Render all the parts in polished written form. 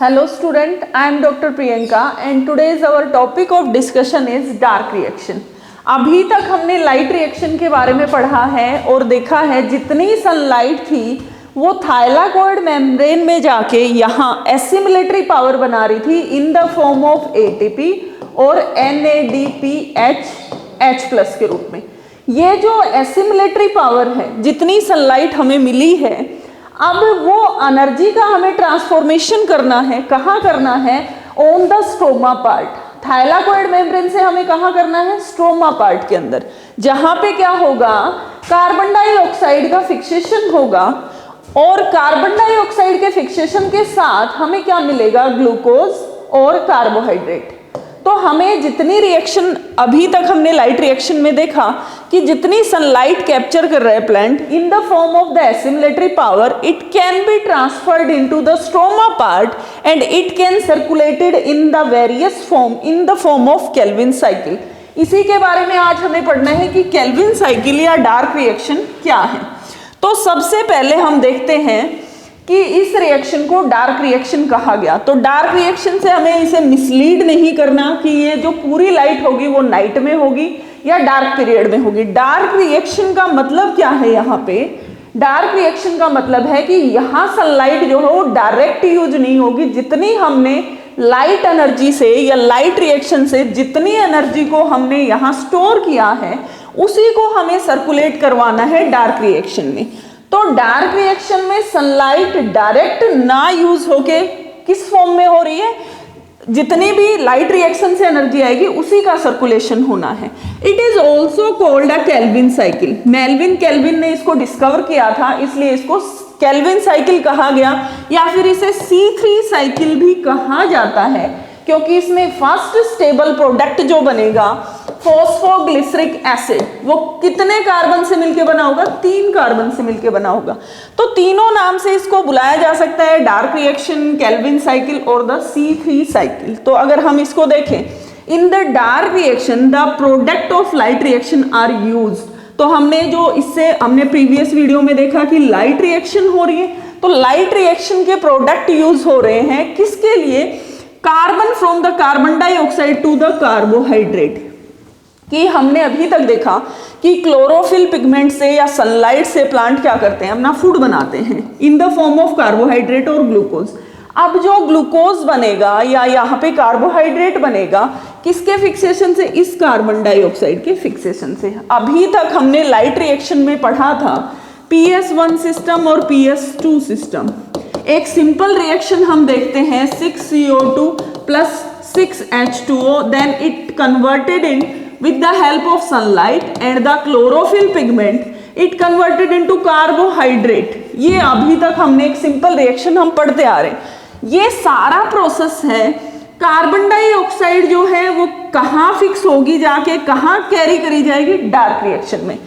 Hello student, I am Dr. Priyanka and today's our topic of discussion is dark reaction. अभी तक हमने light reaction के बारे में पढ़ा है और देखा है जितनी सनलाइट थी वो थाइलाकॉइड मेम्ब्रेन में जाके यहाँ एसिमिलेटरी पावर बना रही थी इन द फॉर्म ऑफ एटीपी और NADPH+ के रूप में। ये जो एसिमिलेटरी पावर है, जितनी सनलाइट हमें मिली है, अब वो एनर्जी का हमें ट्रांसफॉर्मेशन करना है। कहाँ करना है? On the stroma part. Thylakoid membrane से हमें कहाँ करना है? स्ट्रोमा पार्ट के अंदर, जहाँ पे क्या होगा, कार्बन डाइऑक्साइड का फिक्सेशन होगा और कार्बन डाइऑक्साइड के फिक्सेशन के साथ हमें क्या मिलेगा? ग्लूकोज और कार्बोहाइड्रेट। तो हमें जितनी रिएक्शन अभी तक हमने लाइट रिएक्शन में देखा कि जितनी सनलाइट कैप्चर कर रहा है plant in the form of the assimilatory power, it can be transferred into the stroma part and it can circulated in the various form in the form of Calvin cycle. इसी के बारे में आज हमें पढ़ना है कि केल्विन साइकिल या डार्क रिएक्शन क्या है। तो सबसे पहले हम देखते हैं कि इस रिएक्शन को डार्क रिएक्शन कहा गया। तो डार्क रिएक्शन से हमें इसे मिसलीड नहीं करना कि ये जो पूरी लाइट होगी वो नाइट में होगी या डार्क पीरियड में होगी। डार्क रिएक्शन का मतलब क्या है? यहाँ पे डार्क रिएक्शन का मतलब है कि यहाँ सनलाइट जो है वो डायरेक्ट यूज नहीं होगी। जितनी हमने लाइट एनर्जी से या लाइट रिएक्शन से जितनी एनर्जी को हमने यहाँ स्टोर किया है उसी को हमें सर्कुलेट करवाना है डार्क रिएक्शन में। तो डार्क रिएक्शन में सनलाइट डायरेक्ट ना यूज होके किस फॉर्म में हो रही है? जितनी भी लाइट रिएक्शन से एनर्जी आएगी उसी का सर्कुलेशन होना है। It is also called a Calvin cycle. Melvin kelvin ने इसको डिस्कवर किया था, इसलिए इसको केल्विन साइकिल कहा गया, या फिर इसे C3 साइकिल भी कहा जाता है, क्योंकि इसमें फर्स्ट स्टेबल प्रोडक्ट जो बनेगा फॉस्फोग्लिसरिक एसिड, वो कितने कार्बन से मिलके बना होगा? 3 कार्बन से मिलके बना होगा। तो तीनों नाम से इसको बुलाया जा सकता है, डार्क रिएक्शन, केल्विन साइकिल और द C3 साइकिल। तो अगर हम इसको देखें, in the dark reaction the product of light reaction are use. तो हमने जो इससे हमने प्रीवियस वीडियो में देखा कि लाइट रिएक्शन हो रही है, तो लाइट रिएक्शन के प्रोडक्ट यूज हो रहे हैं किसके लिए? Carbon from the carbon dioxide to the carbohydrate. कि हमने अभी तक देखा कि क्लोरोफिल पिगमेंट से या सनलाइट से प्लांट क्या करते हैं? अपना फूड बनाते हैं इन द फॉर्म ऑफ कार्बोहाइड्रेट और ग्लूकोज। अब जो ग्लूकोज बनेगा या यहाँ पे कार्बोहाइड्रेट बनेगा किसके फिक्सेशन से? इस कार्बन डाइऑक्साइड के फिक्सेशन से। अभी तक हमने लाइट रिएक्शन में पढ़ा था PS1 सिस्टम और PS2 सिस्टम। एक सिंपल रिएक्शन हम देखते हैं 6CO2 + 6H2O, then it converted in with the help of sunlight and the chlorophyll pigment it converted into carbohydrate। ये अभी तक हमने एक सिंपल रिएक्शन हम पढ़ते आ रहे हैं। ये सारा प्रोसेस है, कार्बन डाइऑक्साइड जो है वो कहाँ फिक्स होगी, जाके कहाँ कैरी करी जाएगी? डार्क रिएक्शन में।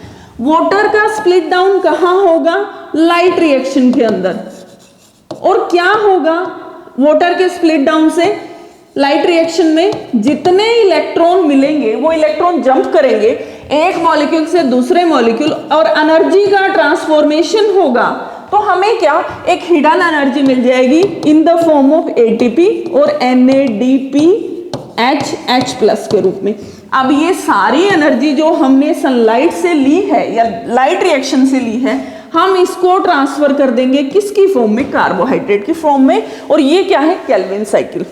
वाटर का स्प्लिट डाउन कहाँ होगा? लाइट रिएक्शन के अंदर। और क्या होगा वाटर के स्प्लिट डाउन से? लाइट रिएक्शन में जितने इलेक्ट्रॉन मिलेंगे वो इलेक्ट्रॉन जंप करेंगे एक मॉलिक्यूल से दूसरे मॉलिक्यूल और एनर्जी का ट्रांसफॉर्मेशन होगा। तो हमें क्या? एक हिडन एनर्जी मिल जाएगी इन द फॉर्म ऑफ ATP और NADPH+ के रूप में। अब ये सारी एनर्जी जो हमने सनलाइट से ली है या लाइट रिएक्शन से ली है, हम इसको ट्रांसफर कर देंगे किसकी फॉर्म में? कार्बोहाइड्रेट की फॉर्म में। और ये क्या है? Calvin cycle.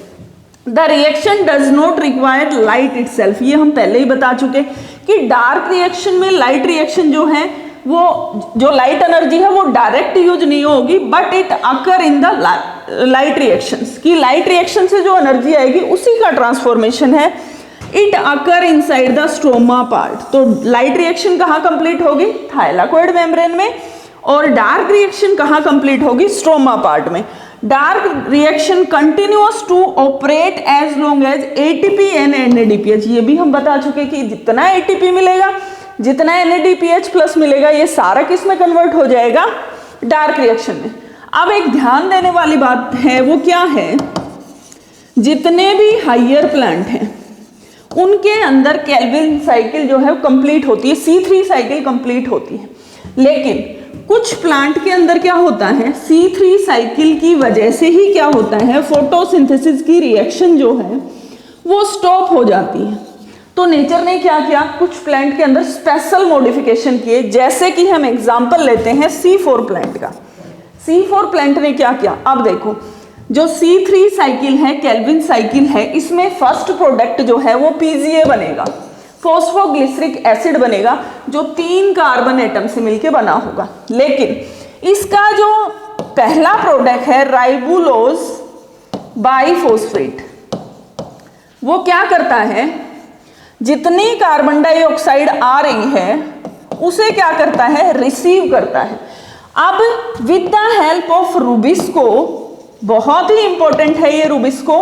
The reaction does not require light itself. ये हम पहले ही बता चुके कि डार्क रिएक्शन में लाइट रिएक्शन जो है वो जो लाइट एनर्जी है वो डायरेक्ट यूज नहीं होगी, but it occur in the light reactions. कि लाइट रिएक्शन से जो एनर्जी आएगी उसी का ट्रांसफॉर्मेशन है। It occur inside the stroma part. तो लाइट रिएक्शन कहाँ कंप्लीट होगी? थाइलाकॉइड मेम्ब्रेन में। और डार्क रिएक्शन कहाँ कंप्लीट होगी? स्ट्रोमा पार्ट में। Dark reaction continuous to operate as long as ATP and NADPH। ये भी हम बता चुके कि जितना ATP मिलेगा, जितना NADPH+ मिलेगा, ये सारा किस में कन्वर्ट हो जाएगा? डार्क रिएक्शन में। अब एक ध्यान देने वाली बात है, वो क्या है? जितने भी हायर प्लांट हैं उनके अंदर केल्विन साइकिल जो है कंप्लीट होती है, C3 साइकिल कंप्लीट होती है। लेकिन कुछ प्लांट के अंदर क्या होता है, C3 साइकिल की वजह से ही क्या होता है, फोटोसिंथेसिस की रिएक्शन जो है वो स्टॉप हो जाती है। तो नेचर ने क्या किया, कुछ प्लांट के अंदर स्पेशल मॉडिफिकेशन किए, जैसे कि हम एग्जांपल लेते हैं C4 प्लांट का। C4 प्लांट ने क्या किया, अब देखो जो C3 साइकिल है, केल्विन साइकिल है, इसमें फर्स्ट प्रोडक्ट जो है वो PGA बनेगा, फॉस्फोग्लिसरिक एसिड बनेगा, जो 3 कार्बन एटम से मिलके बना होगा। लेकिन इसका जो पहला प्रोडक्ट है राइबुलोज बाइफॉस्फेट, वो क्या करता है, जितनी कार्बन डाइऑक्साइड आ रही है उसे क्या करता है, रिसीव करता है। अब with the help of Rubisco, बहुत ही इंपॉर्टेंट है ये Rubisco,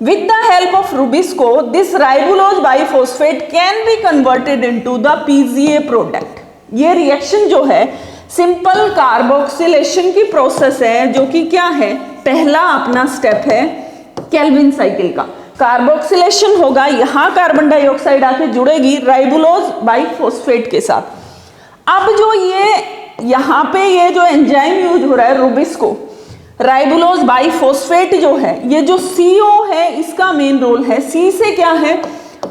with the help of Rubisco this ribulose biphosphate can be converted into the PGA product। ये रिएक्शन जो है सिंपल कार्बोक्सिलेशन की प्रोसेस है, जो कि क्या है, पहला अपना स्टेप है केल्विन साइकिल का। कार्बोक्सिलेशन होगा, यहाँ कार्बन डाइऑक्साइड आके जुड़ेगी राइबुलोज बाइफॉस्फेट के साथ। अब जो ये यहाँ पे ये जो एंजाइम यूज हो रहा है रुबिस्को, राइबुलोज बाइफॉस्फेट जो है, ये जो CO है इसका मेन रोल है। C से क्या है,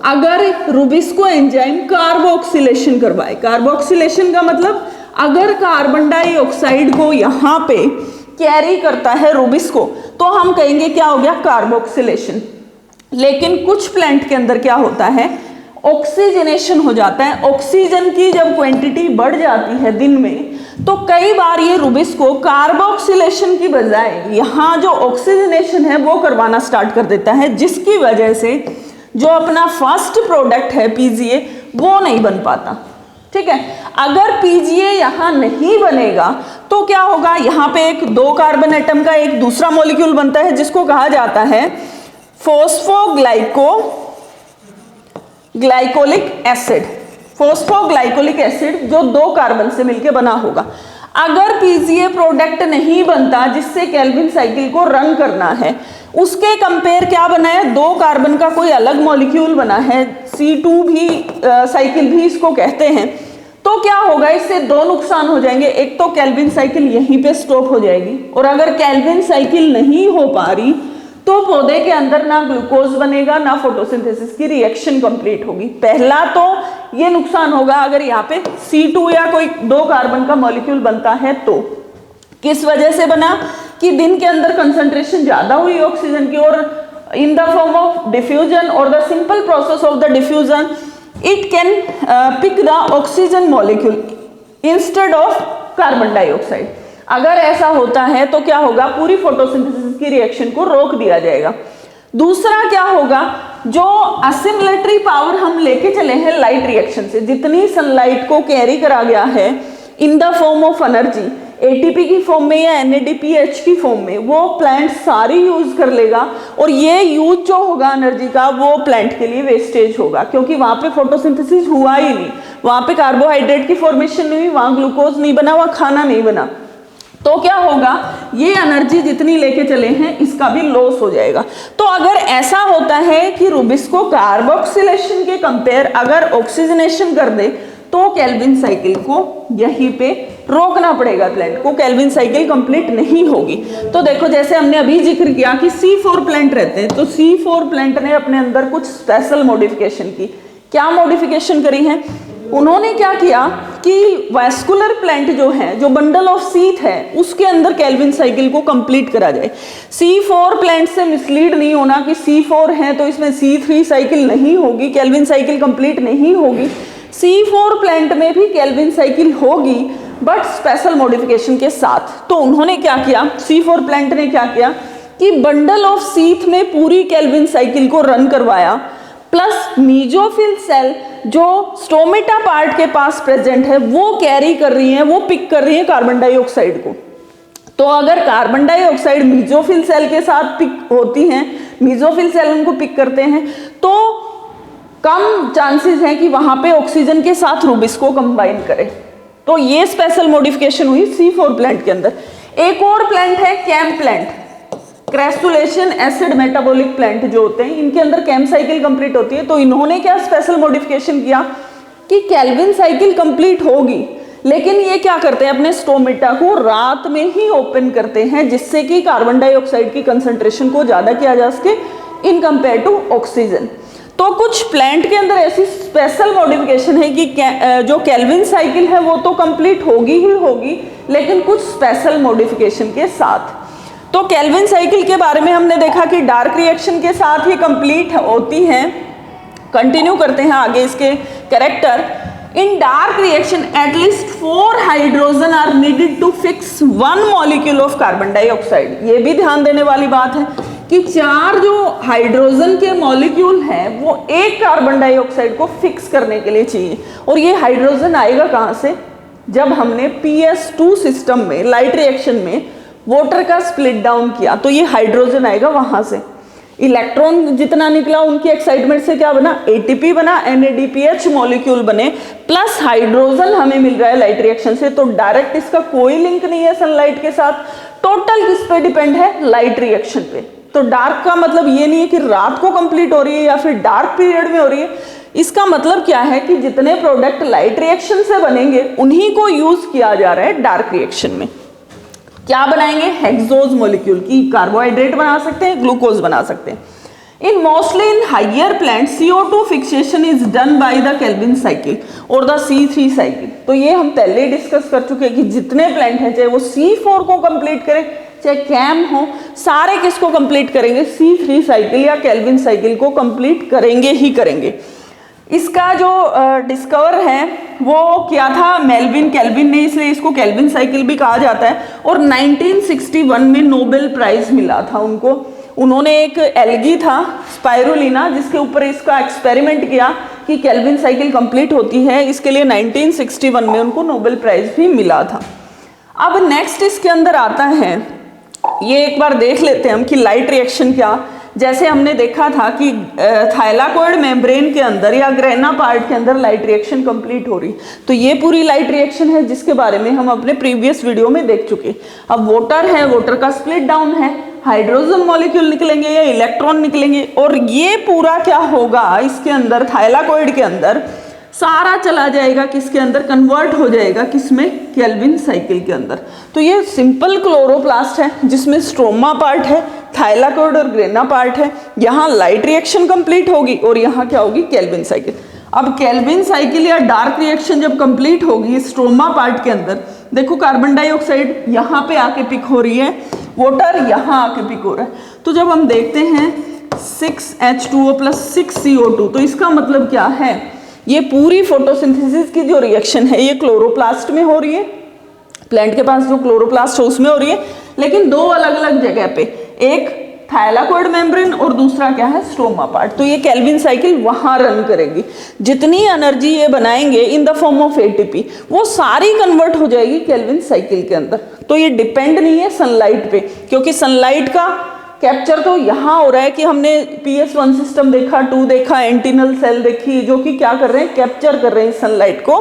अगर रुबिस्को एंजाइम कार्बोक्सिलेशन करवाए, कार्बोक्सिलेशन का मतलब अगर कार्बन डाइऑक्साइड को यहाँ पे कैरी करता है रुबिस्को, तो हम कहेंगे क्या हो गया, कार्बोक्सिलेशन। लेकिन कुछ प्लांट के अंदर क्या होता है, ऑक्सीजनेशन हो जाता है। ऑक्सीजन की जब क्वांटिटी बढ़ जाती है दिन में, तो कई बार ये रुबिस्को कार्बोक्सिलेशन की बजाय यहाँ जो ऑक्सीजनेशन है वो करवाना स्टार्ट कर देता है, जिसकी वजह से जो अपना फर्स्ट प्रोडक्ट है PGA वो नहीं बन पाता। ठीक है, अगर PGA यहाँ नहीं बनेगा तो क्या होगा, यहाँ पे एक 2 कार्बन एटम का एक दूसरा मॉलिक्यूल बनता है जिसको कहा जाता है ग्लाइकोलिक एसिड। फॉस्फोग्लाइकोलिक एसिड जो 2 कार्बन से मिलके बना होगा। अगर PGA प्रोडक्ट नहीं बनता जिससे केल्विन साइकिल को रन करना है, उसके कंपेयर क्या बना है, 2 कार्बन का कोई अलग मॉलिक्यूल बना है, C2 भी साइकिल भी इसको कहते हैं। तो क्या होगा, इससे 2 नुकसान हो जाएंगे। एक तो केल्विन साइकिल यहीं पे स्टॉप हो जाएगी, और अगर केल्विन साइकिल नहीं हो पा रही तो पौधे के अंदर ना ग्लूकोज बनेगा, ना फोटोसिंथेसिस की रिएक्शन कंप्लीट होगी। पहला तो ये नुकसान होगा अगर यहाँ पे C2 या कोई 2 कार्बन का मॉलिक्यूल बनता है तो। किस वजह से बना, कि दिन के अंदर कंसंट्रेशन ज्यादा हुई ऑक्सीजन की, और in the form of diffusion और the simple process of the diffusion it can pick the oxygen molecule instead of carbon dioxide. अगर ऐसा होता है तो क्या होगा, पूरी फोटोसिंथेसिस की रिएक्शन को रोक दिया जाएगा। दूसरा क्या होगा, जो असिमिलेटरी पावर हम लेके चले हैं लाइट रिएक्शन से, जितनी सनलाइट को कैरी करा गया है इन the form of energy, ATP की फॉर्म में या NADPH की फॉर्म में, वो प्लांट सारी यूज कर लेगा, और ये यूज जो होगा एनर्जी का वो प्लांट के लिए वेस्टेज होगा, क्योंकि वहां पे फोटोसिंथेसिस हुआ ही नहीं, वहां पे कार्बोहाइड्रेट की फॉर्मेशन नहीं हुई, वहां ग्लूकोज नहीं बना, वहां खाना नहीं बना। तो क्या होगा, ये एनर्जी जितनी लेके चले हैं इसका भी लॉस हो जाएगा। तो अगर ऐसा होता है कि रुबिस्को कार्बोक्सिलेशन के कंपेयर अगर ऑक्सीजनेशन कर दे, तो केल्विन साइकिल को यहीं पे रोकना पड़ेगा, प्लांट को, केल्विन साइकिल कंप्लीट नहीं होगी। तो देखो, जैसे हमने अभी जिक्र किया कि C4 प्लांट रहते हैं, तो C4 प्लांट ने अपने अंदर कुछ स्पेशल मॉडिफिकेशन की। क्या मॉडिफिकेशन करी है उन्होंने, क्या किया कि वैस्कुलर प्लांट जो है, जो बंडल ऑफ सीथ है, उसके अंदर केल्विन साइकिल को कंप्लीट करा जाए। C4 प्लांट से मिसलीड नहीं होना कि C4 है तो इसमें C3 साइकिल नहीं होगी, केल्विन साइकिल कंप्लीट नहीं होगी। C4 प्लांट में भी केल्विन साइकिल होगी, बट स्पेशल मॉडिफिकेशन के साथ। तो उन्होंने क्या किया, C4 प्लांट ने क्या किया कि बंडल ऑफ सीथ में पूरी केल्विन साइकिल को रन करवाया, प्लस मीजोफिल सेल जो स्टोमेटा पार्ट के पास प्रेजेंट है वो कैरी कर रही है, वो पिक कर रही है कार्बन डाइऑक्साइड को। तो अगर कार्बन डाइऑक्साइड मीजोफिल सेल के साथ पिक होती हैं, मीजोफिल सेल उनको पिक करते हैं, तो कम चांसेस हैं कि वहां पे ऑक्सीजन के साथ रुबिस्को कंबाइन करे। तो ये स्पेशल मॉडिफिकेशन हुई C4 प्लांट के अंदर। एक और प्लांट है CAM plant, crassulacean acid metabolic plant जो होते हैं, इनके अंदर कैम साइकिल कंप्लीट होती है। तो इन्होंने क्या स्पेशल मॉडिफिकेशन किया कि केल्विन साइकिल कंप्लीट होगी, लेकिन ये क्या करते हैं, अपने स्टोमेटा को रात में ही ओपन करते हैं, जिससे कि कार्बन डाइऑक्साइड की कंसंट्रेशन को ज़्यादा किया जा सके इन कंपेयर टू ऑक्सीजन। तो कुछ प्लांट के अंदर ऐसी स्पेशल मॉडिफिकेशन है कि जो केल्विन साइकिल है वो तो कंप्लीट होगी ही होगी, लेकिन कुछ स्पेशल मॉडिफिकेशन के साथ। तो केल्विन साइकिल के बारे में हमने देखा कि डार्क रिएक्शन के साथ ही कंप्लीट होती है। कंटिन्यू करते हैं आगे इसके character. In dark reaction at least 4 hydrogen are needed to fix 1 molecule of carbon dioxide. ये भी ध्यान देने वाली बात है कि 4 जो हाइड्रोजन के मॉलिक्यूल हैं वो एक कार्बन डाइऑक्साइड को फिक्स करने के लिए चाहिए। और ये हाइड्रोजन आएगा कहाँ से, जब हमने PS2 सिस्टम में लाइट रिएक्शन में वाटर का स्प्लिट डाउन किया तो ये हाइड्रोजन आएगा वहां से। इलेक्ट्रॉन जितना निकला उनकी एक्साइटमेंट से क्या बना, ATP बना, NADPH मॉलिक्यूल बने, प्लस हाइड्रोजन हमें मिल रहा है लाइट रिएक्शन से। तो डायरेक्ट इसका कोई लिंक नहीं है सनलाइट के साथ, टोटल किस पे डिपेंड है, लाइट रिएक्शन पे। तो डार्क का मतलब ये नहीं है कि रात को कंप्लीट हो रही है या फिर डार्क पीरियड में हो रही है। इसका मतलब क्या है कि जितने प्रोडक्ट लाइट रिएक्शन से बनेंगे उन्हीं को यूज किया जा रहा है डार्क रिएक्शन में। क्या बनाएंगे, हेक्सोज मॉलिक्यूल की कार्बोहाइड्रेट बना सकते हैं, ग्लूकोज बना सकते हैं। In mostly in higher plant CO2 fixation is done by the Calvin cycle और द C3 साइकिल। तो ये हम पहले ही डिस्कस कर चुके हैं कि जितने प्लांट हैं, चाहे वो C4 को कंप्लीट करें चाहे कैम हो, सारे किसको कंप्लीट करेंगे, C3 साइकिल या केल्विन साइकिल को कंप्लीट करेंगे ही करेंगे। इसका जो डिस्कवर है वो क्या था, मेल्विन केल्विन ने, इसलिए इसको केल्विन साइकिल भी कहा जाता है। और 1961 में नोबेल प्राइज मिला था उनको। उन्होंने एक एल्गी था स्पाइरुलिना, जिसके ऊपर इसका एक्सपेरिमेंट किया कि केल्विन साइकिल कंप्लीट होती है, इसके लिए 1961 में उनको नोबेल प्राइज भी मिला था। अब नेक्स्ट इसके अंदर आता है, ये एक बार देख लेते हैं हम कि लाइट रिएक्शन क्या। जैसे हमने देखा था कि थाइलाकोइड मेम्ब्रेन के अंदर या ग्रेना पार्ट के अंदर लाइट रिएक्शन कंप्लीट हो रही, तो ये पूरी लाइट रिएक्शन है जिसके बारे में हम अपने प्रीवियस वीडियो में देख चुके। अब वाटर है, वाटर का स्प्लिट डाउन है, हाइड्रोजन मॉलिक्यूल निकलेंगे या इलेक्ट्रॉन निकलेंगे, और ये पूरा क्या होगा इसके अंदर, थाइलाकोइड के अंदर सारा चला जाएगा किसके अंदर, कन्वर्ट हो जाएगा किसमें, केल्विन साइकिल के अंदर। तो ये सिंपल क्लोरोप्लास्ट है जिसमें स्ट्रोमा पार्ट है, थाइलाकोइड और ग्रेना पार्ट है। यहाँ लाइट रिएक्शन कंप्लीट होगी और यहाँ क्या होगी, केल्विन साइकिल। अब केल्विन साइकिल या डार्क रिएक्शन जब कंप्लीट होगी स्ट्रोमा पार्ट के अंदर, देखो कार्बन डाइऑक्साइड यहाँ पे आके पिक हो रही है, वाटर यहाँ आके पिक हो रहा है। तो जब हम देखते हैं 6H2O + 6CO2, तो इसका मतलब क्या है, ये पूरी फोटोसिंथेसिस की जो रिएक्शन है ये क्लोरोप्लास्ट में हो रही है, प्लांट के पास जो क्लोरोप्लास्ट है उसमें हो रही है, लेकिन दो अलग अलग जगह पे, एक थाइलाकोइड मेम्ब्रेन और दूसरा क्या है, स्ट्रोमा पार्ट। तो ये केल्विन साइकिल वहां रन करेगी। जितनी एनर्जी ये बनाएंगे इन द फॉर्म ऑफ ATP वो सारी कन्वर्ट हो जाएगी केल्विन साइकिल के अंदर। तो ये डिपेंड नहीं है सनलाइट पे, क्योंकि सनलाइट का कैप्चर तो यहाँ हो रहा है कि हमने PS1 सिस्टम देखा, 2 देखा, एंटीनल सेल देखी, जो कि क्या कर रहे हैं, कैप्चर कर रहे हैं सनलाइट को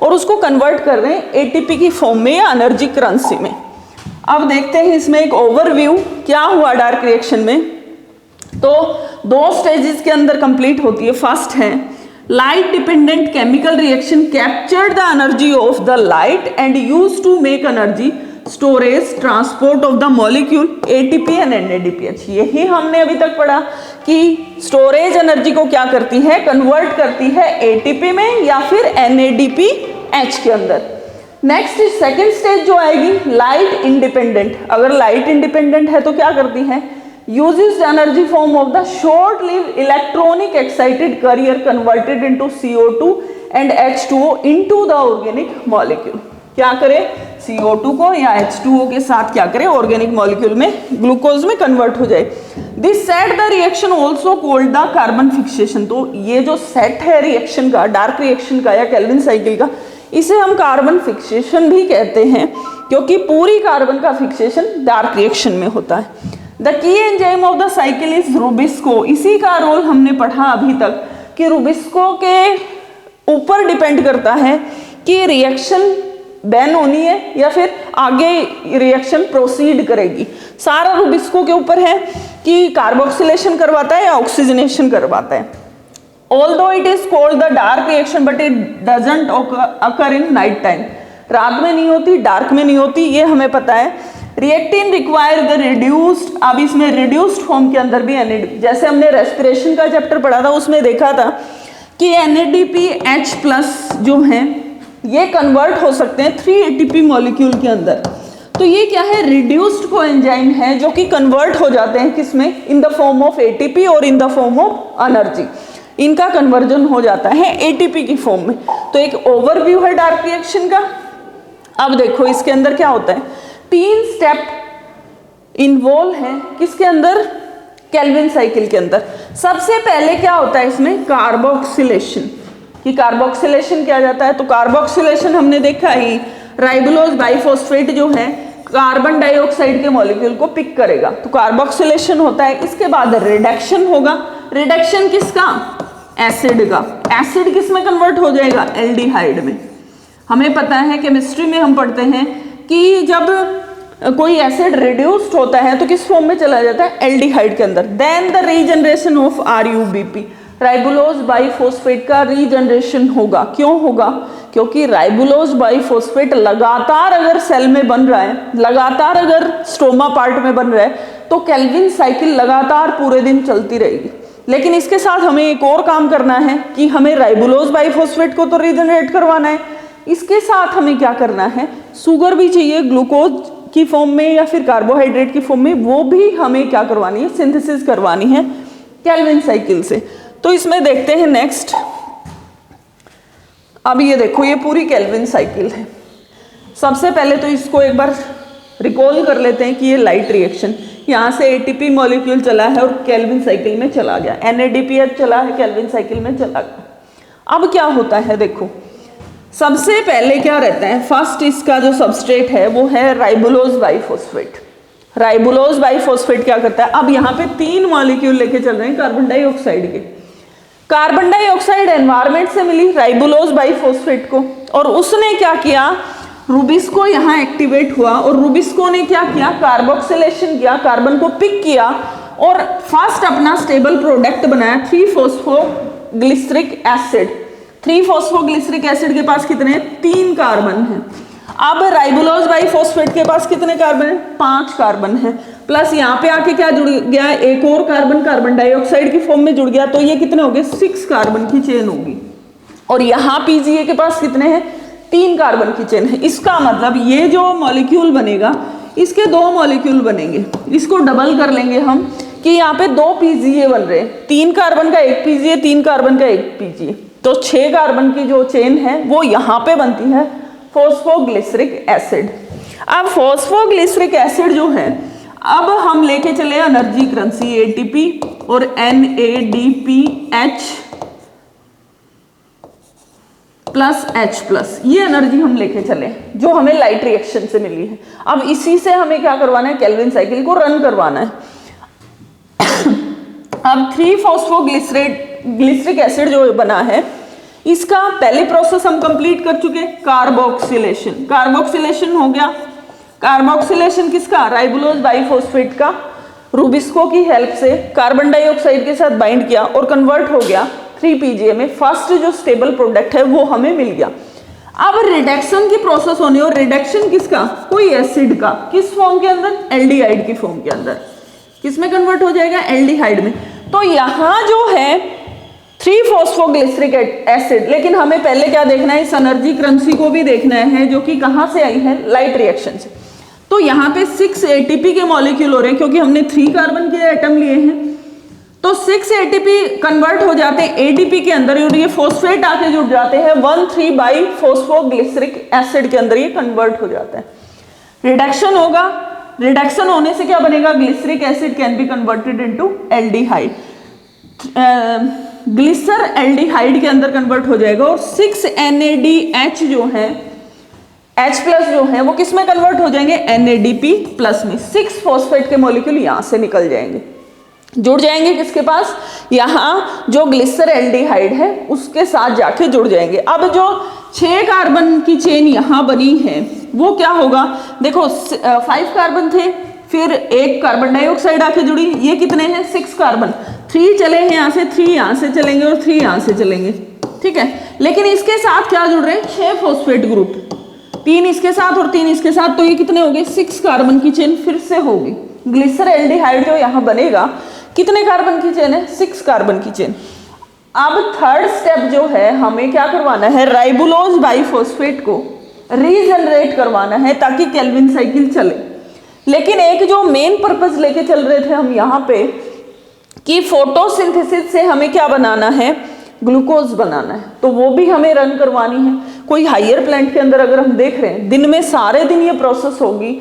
और उसको कन्वर्ट कर रहे हैं ATP की फॉर्म में या एनर्जी करेंसी में। अब देखते हैं इसमें एक ओवरव्यू क्या हुआ डार्क रिएक्शन में। तो 2 स्टेजेस के अंदर कंप्लीट होती है। फर्स्ट है light dependent chemical reaction captured the energy of the light and used to make energy storage transport of the molecule ATP and NADPH। यही हमने अभी तक पढ़ा कि स्टोरेज एनर्जी को क्या करती है, कन्वर्ट करती है ATP में या फिर NADPH के अंदर। नेक्स्ट सेकेंड स्टेज जो आएगी लाइट इंडिपेंडेंट। अगर लाइट इंडिपेंडेंट है तो क्या करती है, uses energy form of the short live electronic excited carrier converted into CO2 and H2O into the organic molecule. क्या करे, CO2 को या H2O के साथ क्या करे, ऑर्गेनिक मॉलिक्यूल में, ग्लूकोज में कन्वर्ट हो जाए। This set the reaction also called the carbon fixation. तो ये जो सेट है रिएक्शन का, डार्क रिएक्शन का या केल्विन साइकिल का, इसे हम कार्बन फिक्सेशन भी कहते हैं, क्योंकि पूरी कार्बन का फिक्सेशन डार्क रिएक्शन में होता है। The key enzyme of the cycle is Rubisco. इसी का रोल हमने पढ़ा अभी तक कि रुबिस्को के ऊपर डिपेंड करता है कि रिएक्शन बैन होनी है या फिर आगे रिएक्शन प्रोसीड करेगी। सारा रुबिस्को के ऊपर है कि कार्बोक्सिलेशन करवाता है या ऑक्सीजनेशन करवाता है। Although it is called the dark reaction but it doesn't occur in night time. रात में नहीं होती, डार्क में नहीं होती, ये हमें पता है। रिएक्टेंट रिक्वायर द रिड्यूस्ड, अब इसमें रिड्यूस्ड फॉर्म के अंदर भी NADP, जैसे हमने रेस्पिरेशन का चैप्टर पढ़ा था उसमें देखा था कि NADPH+ जो है ये कन्वर्ट हो सकते हैं 3 ATP मॉलिक्यूल के अंदर। तो ये क्या है, रिड्यूस्ड कोएंजाइम है जो कि कन्वर्ट हो जाते हैं किसमें, इन द फॉर्म ऑफ ATP और in the form of energy, इनका कन्वर्जन हो जाता है ATP की फॉर्म में। तो एक ओवरव्यू है डार्क रिएक्शन का। अब देखो इसके अंदर क्या होता है, 3 स्टेप इन्वॉल्व है किसके अंदर, केल्विन साइकिल के अंदर। सबसे पहले क्या होता है इसमें, कार्बोक्सिलेशन, कि कार्बोक्सिलेशन किया जाता है। तो कार्बोक्सिलेशन हमने देखा ही, राइबोलोज बाइफॉस्फेट जो है कार्बन डाइऑक्साइड के मॉलिक्यूल को पिक करेगा, तो कार्बोक्सिलेशन होता है। इसके बाद रिडक्शन होगा, रिडक्शन किसका, एसिड का। एसिड किस में कन्वर्ट हो जाएगा, एल्डिहाइड में। हमें पता है केमिस्ट्री में हम पढ़ते हैं कि जब कोई एसिड रिड्यूस्ड होता है तो किस फॉर्म में चला जाता है, एल्डिहाइड के अंदर। Then the regeneration of RUBP, ribulose biphosphate का रीजनरेशन होगा। क्यों होगा, क्योंकि राइबोलोज बाइफॉस्फेट लगातार अगर सेल में बन रहा है, लगातार अगर स्ट्रोमा पार्ट में बन रहा है, तो केल्विन साइकिल लगातार पूरे दिन चलती रहेगी। लेकिन इसके साथ हमें एक और काम करना है कि हमें राइबोलोज बाइफॉस्फेट को तो रीजनरेट करवाना है, इसके साथ हमें क्या करना है, शुगर भी चाहिए ग्लूकोज की फॉर्म में या फिर कार्बोहाइड्रेट की फॉर्म में, वो भी हमें क्या करवानी है, सिंथेसिस करवानी है केल्विन साइकिल से। तो इसमें देखते हैं नेक्स्ट। अब ये देखो, ये पूरी केल्विन साइकिल है। सबसे पहले तो इसको एक बार रिकॉल कर लेते हैं कि ये लाइट रिएक्शन, यहाँ से ATP मॉलिक्यूल चला है और केल्विन साइकिल में चला गया, NADPH चला है, केल्विन साइकिल में चला गया। अब क्या होता है, देखो सबसे पहले क्या रहता है, फर्स्ट इसका जो सबस्ट्रेट है वो है राइबोलोज बाइफॉस्फेट। राइबोलोज बाइफॉस्फेट क्या करता है, अब यहाँ पे 3 मॉलिक्यूल लेके चल रहे हैं कार्बन डाइऑक्साइड के। कार्बन डाइऑक्साइड एनवायरमेंट से मिली राइबोलोज बाइफॉस्फेट को, और उसने क्या किया, रूबिस्को यहाँ एक्टिवेट हुआ, और रूबिस्को ने क्या किया, कार्बोक्सिलेशन किया, कार्बन को पिक किया और फर्स्ट अपना स्टेबल प्रोडक्ट बनाया 3-फॉस्फोग्लिसरिक एसिड। 3-फॉस्फोग्लिसरिक एसिड के पास कितने, 3 कार्बन है। अब राइबोलोज बाइफॉस्फेट के पास कितने कार्बन है, 5 कार्बन है, प्लस यहाँ पे आके क्या जुड़ गया, एक और कार्बन कार्बन डाइऑक्साइड की फॉर्म में जुड़ गया, तो ये कितने हो गए, 6 कार्बन की चेन होगी। और यहाँ PGA के पास कितने हैं, 3 कार्बन की चेन है। इसका मतलब ये जो मॉलिक्यूल बनेगा, इसके 2 मॉलिक्यूल बनेंगे, इसको डबल कर लेंगे हम कि यहाँ पे 2 PGA बन रहे हैं, 3 कार्बन का 1 PGA, 3 कार्बन का 1 PGA, तो 6 कार्बन की जो चेन है वो यहाँ पे बनती है फॉस्फोग्लिसरिक एसिड। अब फॉस्फोग्लिसरिक एसिड जो है, अब हम लेके चले एनर्जी करेंसी ATP और NADPH प्लस H+, ये एनर्जी हम लेके चले जो हमें लाइट रिएक्शन से मिली है। अब इसी से हमें क्या करवाना है, केल्विन साइकिल को रन करवाना है। अब 3-फॉस्फोग्लिसरिक एसिड जो बना है, इसका पहली प्रोसेस हम कंप्लीट कर चुके, कार्बोक्सिलेशन। कार्बोक्सिलेशन हो गया, कार्बोक्सिलेशन किसका, राइबोलोज बाइफॉस्फेट का, रूबिस्को की हेल्प से कार्बन डाइऑक्साइड के साथ बाइंड किया और कन्वर्ट हो गया 3 PGA में। फर्स्ट जो स्टेबल प्रोडक्ट है वो हमें मिल गया। अब रिडक्शन की प्रोसेस होनी, और रिडक्शन किसका, कोई एसिड का, किस फॉर्म के अंदर, एल्डिहाइड की फॉर्म के अंदर। किसमें कन्वर्ट हो जाएगा, एल्डिहाइड में। तो यहाँ जो है 3-फॉस्फोग्लिसरिक एसिड, लेकिन हमें पहले क्या देखना है, इस एनर्जी करेंसी को भी देखना है जो कि कहाँ से आई है, लाइट रिएक्शन से। तो यहाँ पे 6 ATP के मॉलिक्यूल हो रहे हैं क्योंकि हमने 3 कार्बन के एटम लिए हैं, तो 6 ATP कन्वर्ट हो जाते हैं ADP के अंदर, और ये फॉस्फेट आके जुड़ जाते हैं 1,3-बाइफॉस्फोग्लिसरिक एसिड के अंदर, ये कन्वर्ट हो जाता है। रिडक्शन होगा, रिडक्शन होने से क्या बनेगा, glyceric acid can be converted into aldehyde, glycer aldehyde के अंदर कन्वर्ट हो जाएगा। और 6 NADH जो है, H+ जो है वो किस में कन्वर्ट हो जाएंगे, NADP+ में। 6 फॉस्फेट के मॉलिक्यूल यहाँ से निकल जाएंगे, जुड़ जाएंगे किसके पास, यहाँ जो ग्लिसर एल्डिहाइड है उसके साथ जाके जुड़ जाएंगे। अब जो 6 कार्बन की चेन यहाँ बनी है वो क्या होगा, देखो 5 कार्बन थे, फिर 1 कार्बन डाइऑक्साइड आके जुड़ी, ये कितने हैं, 6 कार्बन, 3 चले हैं यहाँ से, 3 यहाँ से चलेंगे और 3 यहाँ से चलेंगे, ठीक है। लेकिन इसके साथ क्या जुड़ रहे हैं, 6 फॉस्फेट ग्रुप, 3 इसके साथ और 3 इसके साथ, तो ये कितने हो गए 6 कार्बन की चेन फिर से होगी। ग्लिसरॉल्डिहाइड जो यहाँ बनेगा कितने कार्बन की चेन है 6 कार्बन की चेन। अब थर्ड स्टेप जो है हमें क्या करवाना है, राइबोलोज बाइफॉस्फेट को रीजनरेट करवाना है ताकि केल्विन साइकिल चले। लेकिन एक जो मेन पर्पस लेके चल रहे थे हम यहाँ पे कि फोटोसिंथेसिस से हमें क्या बनाना है, ग्लूकोज बनाना है, तो वो भी हमें रन करवानी है। कोई हायर प्लांट के अंदर अगर हम देख रहे हैं दिन में सारे दिन ये प्रोसेस होगी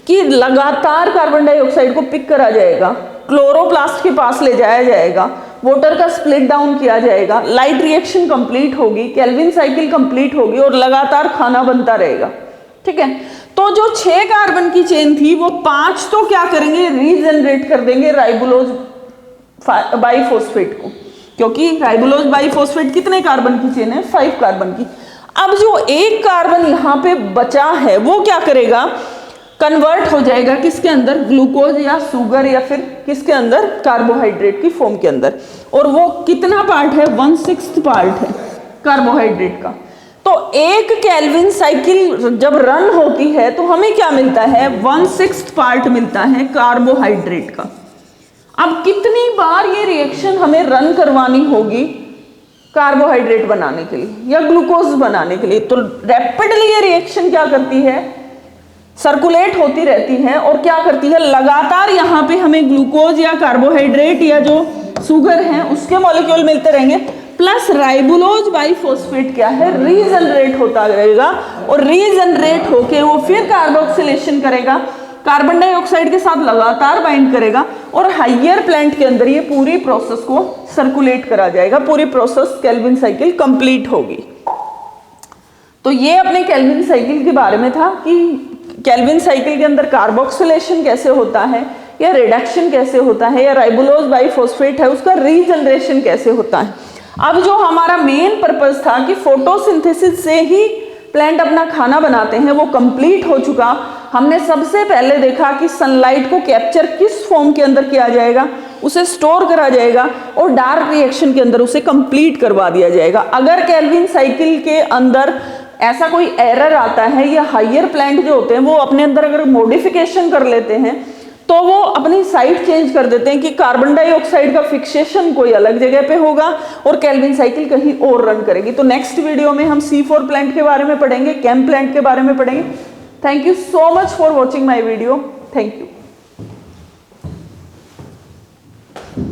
कि लगातार कार्बन डाइऑक्साइड को पिक करा जाएगा, क्लोरोप्लास्ट के पास ले जाया जाएगा, वाटर का स्प्लिट डाउन किया जाएगा, लाइट रिएक्शन कंप्लीट होगी, केल्विन साइकिल कंप्लीट होगी और लगातार खाना बनता रहेगा। ठीक है, तो जो 6 कार्बन की चेन थी वो 5 तो क्या करेंगे, रीजनरेट कर देंगे राइबोलोज बाइफॉस्फेट को, क्योंकि राइबोलोज बाइफॉस्फेट कितने कार्बन की चेन है 5 कार्बन की। अब जो 1 कार्बन यहाँ पे बचा है वो क्या करेगा, कन्वर्ट हो जाएगा किसके अंदर, ग्लूकोज या शुगर या फिर किसके अंदर, कार्बोहाइड्रेट की फॉर्म के अंदर। और वो कितना पार्ट है, 1/6 पार्ट है कार्बोहाइड्रेट का। तो एक केल्विन साइकिल जब रन होती है तो हमें क्या मिलता है, 1/6 पार्ट मिलता है कार्बोहाइड्रेट का। अब कितनी बार ये रिएक्शन हमें रन करवानी होगी कार्बोहाइड्रेट बनाने के लिए या ग्लूकोज बनाने के लिए, तो रैपिडली ये रिएक्शन क्या करती है, सर्कुलेट होती रहती है और क्या करती है, लगातार यहाँ पे हमें ग्लूकोज या कार्बोहाइड्रेट या जो शुगर है उसके मॉलिक्यूल मिलते रहेंगे, प्लस राइबोलोज बाइफॉस्फेट क्या है, रीजनरेट होता रहेगा और रीजनरेट होके वो फिर कार्बोक्सिलेशन करेगा, कार्बन डाइऑक्साइड के साथ लगातार बाइंड करेगा और हाइयर प्लांट के अंदर ये पूरी प्रोसेस को सर्कुलेट करा जाएगा, पूरी प्रोसेस केल्विन साइकिल कंप्लीट होगी। तो ये अपने केल्विन साइकिल के बारे में था कि केल्विन साइकिल के अंदर कार्बोक्सिलेशन कैसे होता है या रिडक्शन कैसे होता है या राइबोलोज बाइफॉस्फेट है उसका रीजनरेशन कैसे होता है। अब जो हमारा मेन पर्पस था कि फोटोसिंथेसिस से ही प्लांट अपना खाना बनाते हैं वो कंप्लीट हो चुका। हमने सबसे पहले देखा कि सनलाइट को कैप्चर किस फॉर्म के अंदर किया जाएगा, उसे स्टोर करा जाएगा और डार्क रिएक्शन के अंदर उसे कंप्लीट करवा दिया जाएगा। अगर केल्विन साइकिल के अंदर ऐसा कोई एरर आता है या हायर प्लांट जो होते हैं वो अपने अंदर अगर मॉडिफिकेशन कर लेते हैं तो वो अपनी साइट चेंज कर देते हैं कि कार्बन डाइऑक्साइड का फिक्सेशन कोई अलग जगह पे होगा और केल्विन साइकिल कहीं और रन करेगी। तो नेक्स्ट वीडियो में हम C4 प्लांट के बारे में पढ़ेंगे, केम प्लांट के बारे में पढ़ेंगे। Thank you so much for watching my video. Thank you.